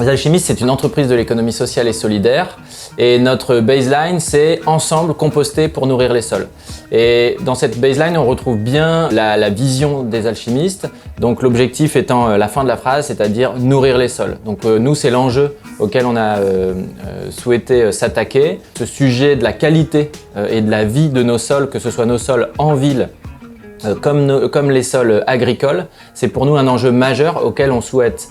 Les Alchimistes, c'est une entreprise de l'économie sociale et solidaire et notre baseline, c'est « Ensemble, composter pour nourrir les sols ». Et dans cette baseline, on retrouve bien la vision des alchimistes, donc l'objectif étant la fin de la phrase, c'est-à-dire « nourrir les sols ». Donc nous, c'est l'enjeu auquel on a souhaité s'attaquer. Ce sujet de la qualité et de la vie de nos sols, que ce soit nos sols en ville, comme les sols agricoles, c'est pour nous un enjeu majeur auquel on souhaite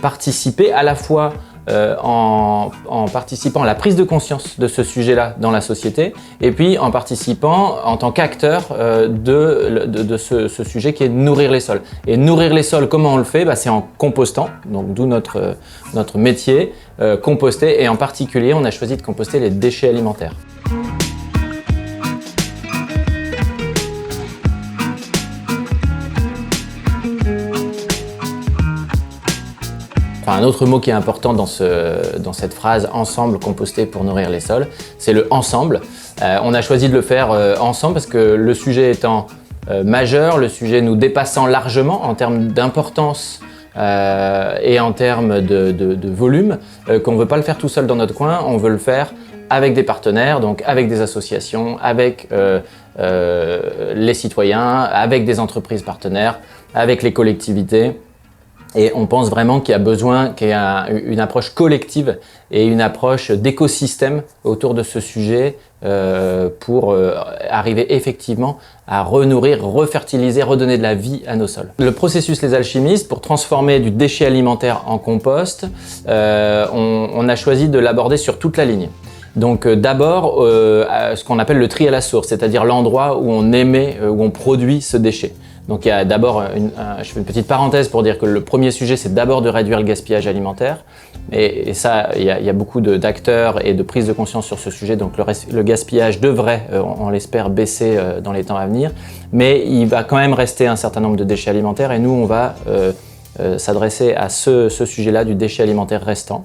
participer à la fois en participant à la prise de conscience de ce sujet-là dans la société et puis en participant en tant qu'acteur de ce sujet qui est nourrir les sols. Et nourrir les sols, comment on le fait? C'est en compostant, donc d'où notre métier, composter, et en particulier on a choisi de composter les déchets alimentaires. Un autre mot qui est important dans cette phrase « ensemble, composter pour nourrir les sols », c'est le « ensemble ». On a choisi de le faire ensemble parce que le sujet étant majeur, le sujet nous dépassant largement en termes d'importance et en termes de volume, qu'on ne veut pas le faire tout seul dans notre coin, on veut le faire avec des partenaires, donc avec des associations, avec les citoyens, avec des entreprises partenaires, avec les collectivités. Et on pense vraiment qu'il y a besoin qu'il y ait une approche collective et une approche d'écosystème autour de ce sujet pour arriver effectivement à renourrir, refertiliser, redonner de la vie à nos sols. Le processus Les Alchimistes, pour transformer du déchet alimentaire en compost, on a choisi de l'aborder sur toute la ligne. Donc d'abord, ce qu'on appelle le tri à la source, c'est-à-dire l'endroit où on émet, où on produit ce déchet. Donc il y a d'abord, je fais une petite parenthèse pour dire que le premier sujet, c'est d'abord de réduire le gaspillage alimentaire. Et ça, il y a beaucoup d'acteurs et de prise de conscience sur ce sujet. Donc le gaspillage devrait, on l'espère, baisser dans les temps à venir. Mais il va quand même rester un certain nombre de déchets alimentaires. Et nous, on va s'adresser à ce sujet-là du déchet alimentaire restant.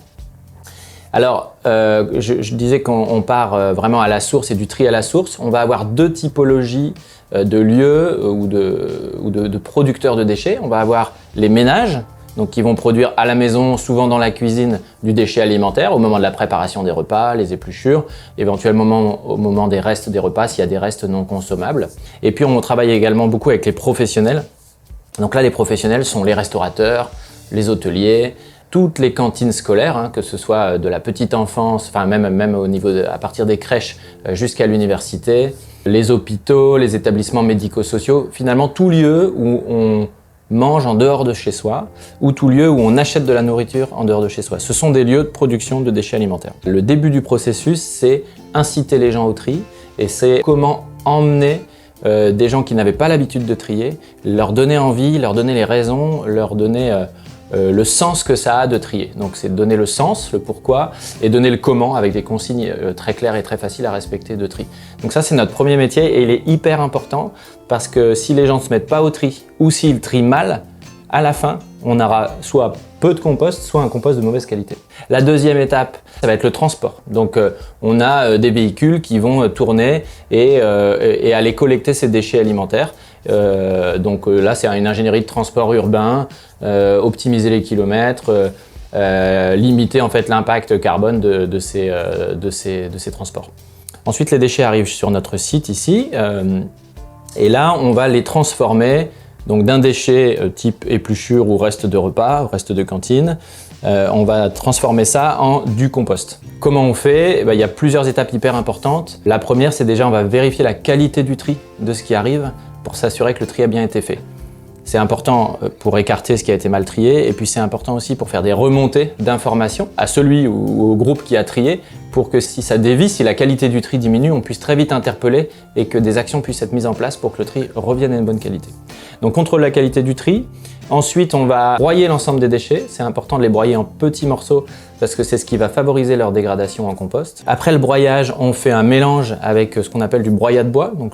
Alors, je disais qu'on part vraiment à la source et du tri à la source. On va avoir deux typologies de lieux ou de producteurs de déchets. On va avoir les ménages, donc qui vont produire à la maison, souvent dans la cuisine, du déchet alimentaire au moment de la préparation des repas, les épluchures, éventuellement au moment des restes des repas, s'il y a des restes non consommables. Et puis on travaille également beaucoup avec les professionnels. Donc là, les professionnels sont les restaurateurs, les hôteliers, toutes les cantines scolaires, que ce soit de la petite enfance, enfin même au niveau à partir des crèches jusqu'à l'université, les hôpitaux, les établissements médico-sociaux, finalement tout lieu où on mange en dehors de chez soi ou tout lieu où on achète de la nourriture en dehors de chez soi. Ce sont des lieux de production de déchets alimentaires. Le début du processus, c'est inciter les gens au tri et c'est comment emmener des gens qui n'avaient pas l'habitude de trier, leur donner envie, leur donner les raisons, leur donner le sens que ça a de trier. Donc c'est donner le sens, le pourquoi, et donner le comment avec des consignes très claires et très faciles à respecter de tri. Donc ça, c'est notre premier métier et il est hyper important parce que si les gens ne se mettent pas au tri ou s'ils trient mal, à la fin, on aura soit peu de compost, soit un compost de mauvaise qualité. La deuxième étape, ça va être le transport. Donc on a des véhicules qui vont tourner et aller collecter ces déchets alimentaires. Donc là, c'est une ingénierie de transport urbain, optimiser les kilomètres, limiter en fait l'impact carbone de ces transports. Ensuite, les déchets arrivent sur notre site ici, et là, on va les transformer donc d'un déchet type épluchure ou reste de repas, reste de cantine. On va transformer ça en du compost. Comment on fait? Il y a plusieurs étapes hyper importantes. La première, c'est déjà on va vérifier la qualité du tri de ce qui arrive pour s'assurer que le tri a bien été fait. C'est important pour écarter ce qui a été mal trié et puis c'est important aussi pour faire des remontées d'informations à celui ou au groupe qui a trié pour que si ça dévie, si la qualité du tri diminue, on puisse très vite interpeller et que des actions puissent être mises en place pour que le tri revienne à une bonne qualité. Donc contrôle la qualité du tri. Ensuite, on va broyer l'ensemble des déchets. C'est important de les broyer en petits morceaux parce que c'est ce qui va favoriser leur dégradation en compost. Après le broyage, on fait un mélange avec ce qu'on appelle du broyat de bois. Donc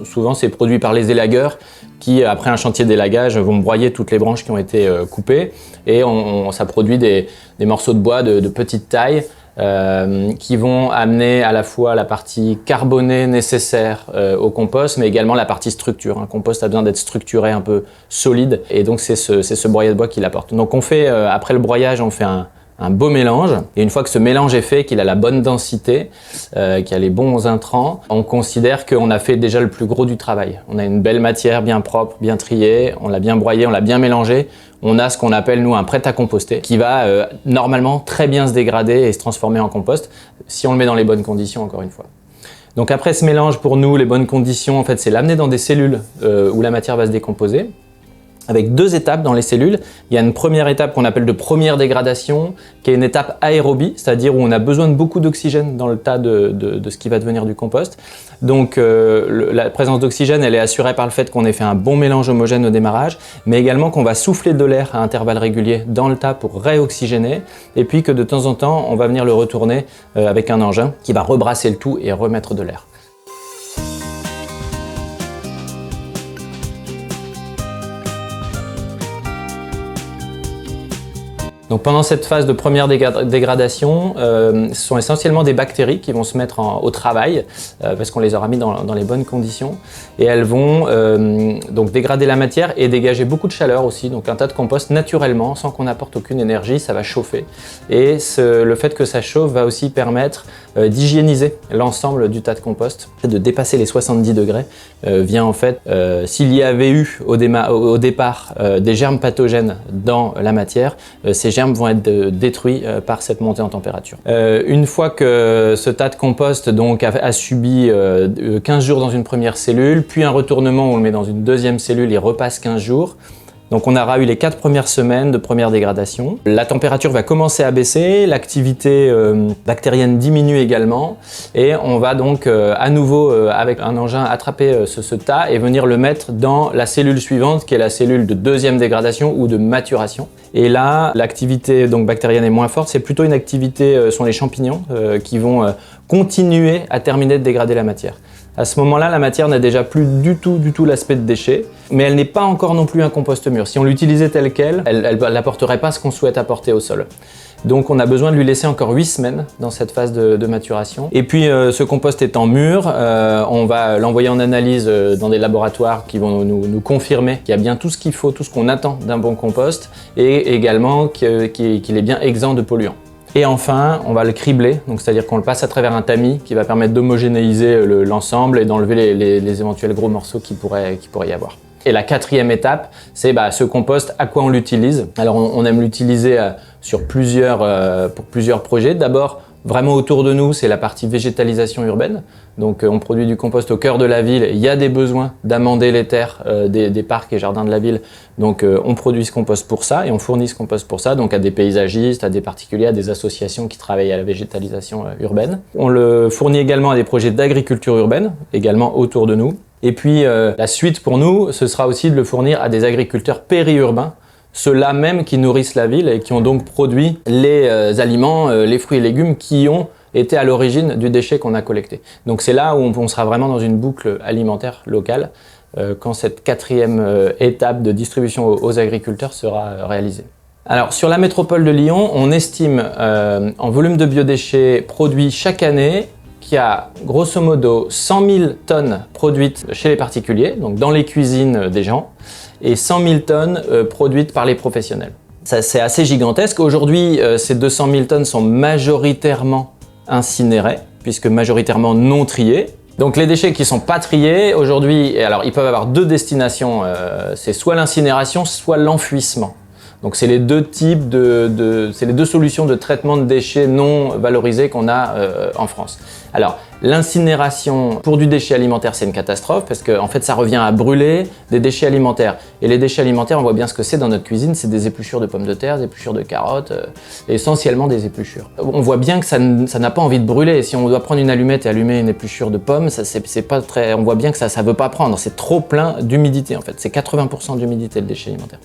souvent, c'est produit par les élagueurs qui, après un chantier d'élagage, vont broyer toutes les branches qui ont été coupées et ça produit des morceaux de bois de petite taille qui vont amener à la fois la partie carbonée nécessaire au compost, mais également la partie structure. Un compost a besoin d'être structuré, un peu solide, et donc c'est ce broyat de bois qui l'apporte. Donc on fait, après le broyage, on fait un beau mélange, et une fois que ce mélange est fait, qu'il a la bonne densité, qu'il a les bons intrants, on considère qu'on a fait déjà le plus gros du travail. On a une belle matière bien propre, bien triée, on l'a bien broyée, on l'a bien mélangée. On a ce qu'on appelle, nous, un prêt à composter, qui va normalement très bien se dégrader et se transformer en compost, si on le met dans les bonnes conditions, encore une fois. Donc après ce mélange, pour nous, les bonnes conditions, en fait, c'est l'amener dans des cellules où la matière va se décomposer, avec 2 étapes dans les cellules. Il y a une première étape qu'on appelle de première dégradation, qui est une étape aérobie, c'est-à-dire où on a besoin de beaucoup d'oxygène dans le tas de ce qui va devenir du compost. Donc la présence d'oxygène, elle est assurée par le fait qu'on ait fait un bon mélange homogène au démarrage, mais également qu'on va souffler de l'air à intervalles réguliers dans le tas pour réoxygéner, et puis que de temps en temps, on va venir le retourner avec un engin qui va rebrasser le tout et remettre de l'air. Donc pendant cette phase de première dégradation, ce sont essentiellement des bactéries qui vont se mettre au travail parce qu'on les aura mis dans les bonnes conditions, et elles vont donc dégrader la matière et dégager beaucoup de chaleur aussi. Donc un tas de compost naturellement, sans qu'on apporte aucune énergie, ça va chauffer, et le fait que ça chauffe va aussi permettre d'hygiéniser l'ensemble du tas de compost. De dépasser les 70 degrés vient en fait, s'il y avait eu au départ des germes pathogènes dans la matière, ces germes vont être détruits par cette montée en température. Une fois que ce tas de compost donc a subi 15 jours dans une première cellule, puis un retournement où on le met dans une deuxième cellule, il repasse 15 jours. Donc on aura eu les 4 premières semaines de première dégradation. La température va commencer à baisser, l'activité bactérienne diminue également, et on va donc à nouveau avec un engin attraper ce tas et venir le mettre dans la cellule suivante, qui est la cellule de deuxième dégradation ou de maturation. Et là, l'activité donc bactérienne est moins forte, c'est plutôt une activité, sont les champignons qui vont continuer à terminer de dégrader la matière. À ce moment-là, la matière n'a déjà plus du tout l'aspect de déchet, mais elle n'est pas encore non plus un compost mûr. Si on l'utilisait tel quel, elle n'apporterait pas ce qu'on souhaite apporter au sol. Donc on a besoin de lui laisser encore 8 semaines dans cette phase de maturation. Et puis ce compost étant mûr, on va l'envoyer en analyse dans des laboratoires qui vont nous confirmer qu'il y a bien tout ce qu'il faut, tout ce qu'on attend d'un bon compost, et également qu'il est bien exempt de polluants. Et enfin, on va le cribler, donc c'est-à-dire qu'on le passe à travers un tamis qui va permettre d'homogénéiser l'ensemble et d'enlever les éventuels gros morceaux qui pourraient y avoir. Et la 4e étape, c'est ce compost, à quoi on l'utilise. Alors on aime l'utiliser pour plusieurs projets. D'abord, vraiment autour de nous, c'est la partie végétalisation urbaine. Donc on produit du compost au cœur de la ville. Il y a des besoins d'amender les terres des parcs et jardins de la ville. Donc on produit ce compost pour ça et on fournit ce compost pour ça, donc à des paysagistes, à des particuliers, à des associations qui travaillent à la végétalisation urbaine. On le fournit également à des projets d'agriculture urbaine, également autour de nous. Et puis la suite pour nous, ce sera aussi de le fournir à des agriculteurs périurbains, ceux-là même qui nourrissent la ville et qui ont donc produit les aliments, les fruits et légumes qui ont été à l'origine du déchet qu'on a collecté. Donc c'est là où on sera vraiment dans une boucle alimentaire locale quand cette 4e étape de distribution aux agriculteurs sera réalisée. Alors sur la métropole de Lyon, on estime en volume de biodéchets produits chaque année qu'il y a grosso modo 100 000 tonnes produites chez les particuliers, donc dans les cuisines des gens, et 100 000 tonnes produites par les professionnels. C'est assez gigantesque. Aujourd'hui, ces 200 000 tonnes sont majoritairement incinérées, puisque majoritairement non triées. Donc les déchets qui ne sont pas triés, aujourd'hui, alors ils peuvent avoir 2 destinations, c'est soit l'incinération, soit l'enfouissement. Donc c'est les 2 types c'est les 2 solutions de traitement de déchets non valorisés qu'on a en France. Alors l'incinération pour du déchet alimentaire, c'est une catastrophe parce que en fait ça revient à brûler des déchets alimentaires. Et les déchets alimentaires, on voit bien ce que c'est dans notre cuisine, c'est des épluchures de pommes de terre, des épluchures de carottes, essentiellement des épluchures. On voit bien que ça n'a pas envie de brûler. Si on doit prendre une allumette et allumer une épluchure de pomme, c'est pas très. On voit bien que ça veut pas prendre. C'est trop plein d'humidité en fait. C'est 80% d'humidité le déchet alimentaire.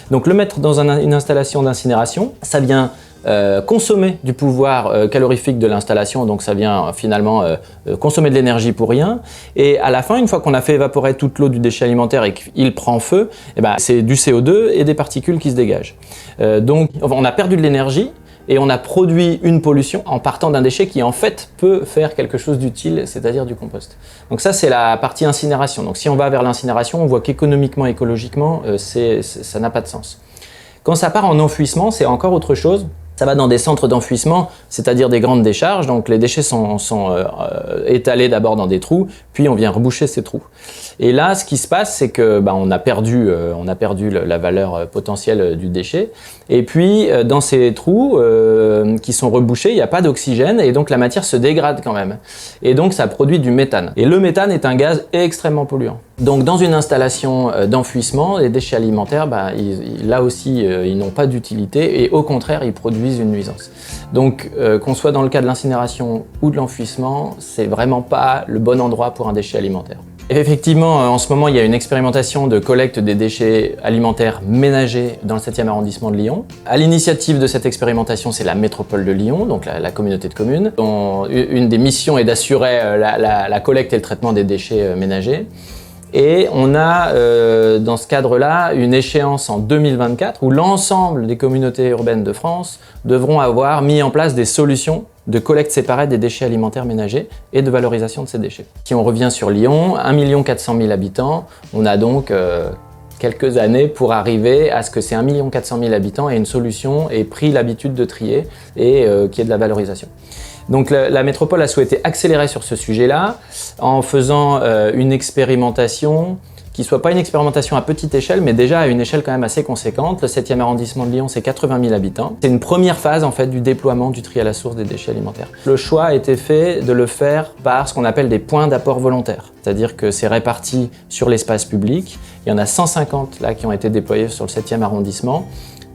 Donc le mettre dans une installation d'incinération, ça vient consommer du pouvoir calorifique de l'installation, donc ça vient finalement consommer de l'énergie pour rien. Et à la fin, une fois qu'on a fait évaporer toute l'eau du déchet alimentaire et qu'il prend feu, c'est du CO2 et des particules qui se dégagent. Donc on a perdu de l'énergie et on a produit une pollution en partant d'un déchet qui en fait peut faire quelque chose d'utile, c'est-à-dire du compost. Donc ça c'est la partie incinération. Donc si on va vers l'incinération, on voit qu'économiquement, écologiquement, ça n'a pas de sens. Quand ça part en enfouissement, c'est encore autre chose. Ça va dans des centres d'enfouissement, c'est-à-dire des grandes décharges. Donc les déchets sont étalés d'abord dans des trous, puis on vient reboucher ces trous. Et là, ce qui se passe, c'est que on a perdu la valeur potentielle du déchet. Et puis dans ces trous qui sont rebouchés, il n'y a pas d'oxygène et donc la matière se dégrade quand même. Et donc ça produit du méthane. Et le méthane est un gaz extrêmement polluant. Donc dans une installation d'enfouissement, les déchets alimentaires, là aussi, ils n'ont pas d'utilité et au contraire, ils produisent une nuisance. Donc qu'on soit dans le cas de l'incinération ou de l'enfouissement, c'est vraiment pas le bon endroit pour un déchet alimentaire. Effectivement, en ce moment, il y a une expérimentation de collecte des déchets alimentaires ménagers dans le 7e arrondissement de Lyon. À l'initiative de cette expérimentation, c'est la métropole de Lyon, donc la communauté de communes, dont une des missions est d'assurer la collecte et le traitement des déchets ménagers. Et on a dans ce cadre-là une échéance en 2024 où l'ensemble des communautés urbaines de France devront avoir mis en place des solutions de collecte séparée des déchets alimentaires ménagers et de valorisation de ces déchets. Si on revient sur Lyon, 1 400 000 habitants, on a donc quelques années pour arriver à ce que ces 1 400 000 habitants aient une solution et pris l'habitude de trier et qu'il y ait de la valorisation. Donc la métropole a souhaité accélérer sur ce sujet-là en faisant une expérimentation qui soit pas une expérimentation à petite échelle, mais déjà à une échelle quand même assez conséquente. Le 7e arrondissement de Lyon, c'est 80 000 habitants. C'est une première phase en fait du déploiement du tri à la source des déchets alimentaires. Le choix a été fait de le faire par ce qu'on appelle des points d'apport volontaires. C'est-à-dire que c'est réparti sur l'espace public. Il y en a 150 là qui ont été déployés sur le 7e arrondissement.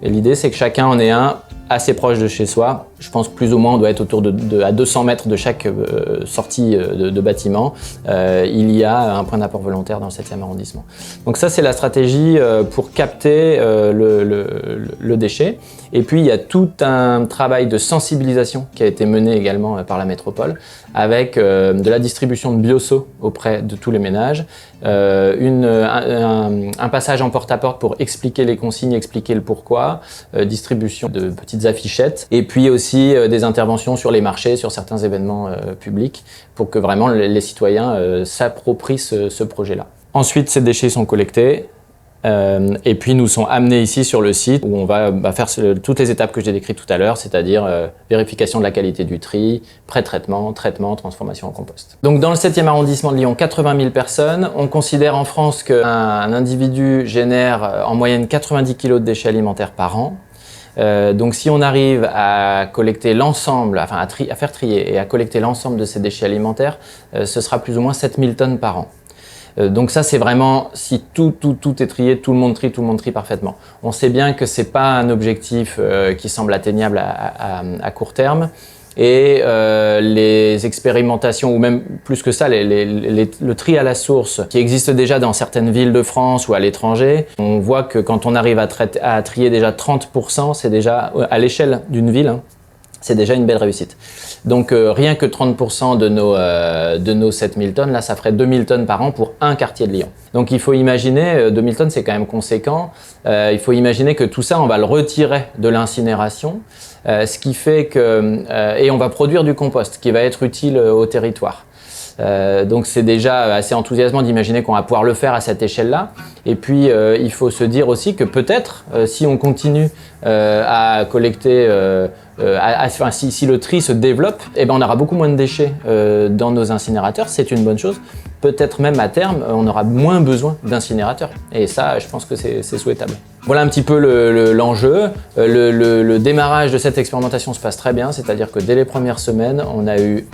Et l'idée, c'est que chacun en ait un assez proche de chez soi. Je pense que plus ou moins on doit être autour à 200 mètres de chaque sortie de bâtiment. Il y a un point d'apport volontaire dans le 7e arrondissement. Donc ça c'est la stratégie pour capter le déchet. Et puis il y a tout un travail de sensibilisation qui a été mené également par la métropole avec de la distribution de bioseaux auprès de tous les ménages, un passage en porte-à-porte pour expliquer les consignes, expliquer le pourquoi, distribution de petites affichettes et puis aussi des interventions sur les marchés, sur certains événements publics pour que vraiment les citoyens s'approprient ce projet-là. Ensuite, ces déchets sont collectés et puis nous sont amenés ici sur le site où on va faire toutes les étapes que j'ai décrites tout à l'heure, c'est-à-dire vérification de la qualité du tri, pré-traitement, traitement, transformation en compost. Donc dans le 7e arrondissement de Lyon, 80 000 personnes. On considère en France qu'un individu génère en moyenne 90 kg de déchets alimentaires par an. Donc si on arrive à collecter l'ensemble, enfin à faire trier et à collecter l'ensemble de ces déchets alimentaires, ce sera plus ou moins 7000 tonnes par an. Donc ça c'est vraiment, si tout est trié, tout le monde trie parfaitement. On sait bien que c'est pas un objectif qui semble atteignable à court terme. Et les expérimentations, ou même plus que ça, le tri à la source qui existe déjà dans certaines villes de France ou à l'étranger, on voit que quand on arrive à trier déjà 30%, c'est déjà à l'échelle d'une ville, c'est déjà une belle réussite. Donc rien que 30% de nos 7000 tonnes, là ça ferait 2000 tonnes par an pour un quartier de Lyon. Donc il faut imaginer, 2000 tonnes c'est quand même conséquent, il faut imaginer que tout ça on va le retirer de l'incinération, ce qui fait que, et on va produire du compost qui va être utile au territoire. Donc c'est déjà assez enthousiasmant d'imaginer qu'on va pouvoir le faire à cette échelle-là. Et puis il faut se dire aussi que peut-être si on continue à collecter, si le tri se développe, on aura beaucoup moins de déchets dans nos incinérateurs, c'est une bonne chose. Peut-être même à terme, on aura moins besoin d'incinérateurs. Et ça, je pense que c'est souhaitable. Voilà un petit peu l'enjeu. Le démarrage de cette expérimentation se passe très bien, c'est-à-dire que dès les premières semaines, on a eu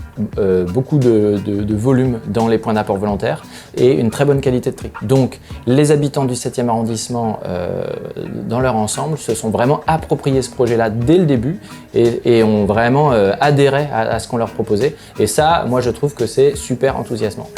beaucoup de volume dans les points d'apport volontaires et une très bonne qualité de tri. Donc les habitants du 7e arrondissement, dans leur ensemble, se sont vraiment appropriés ce projet-là dès le début et ont vraiment adhéré à ce qu'on leur proposait. Et ça, moi je trouve que c'est super enthousiasmant.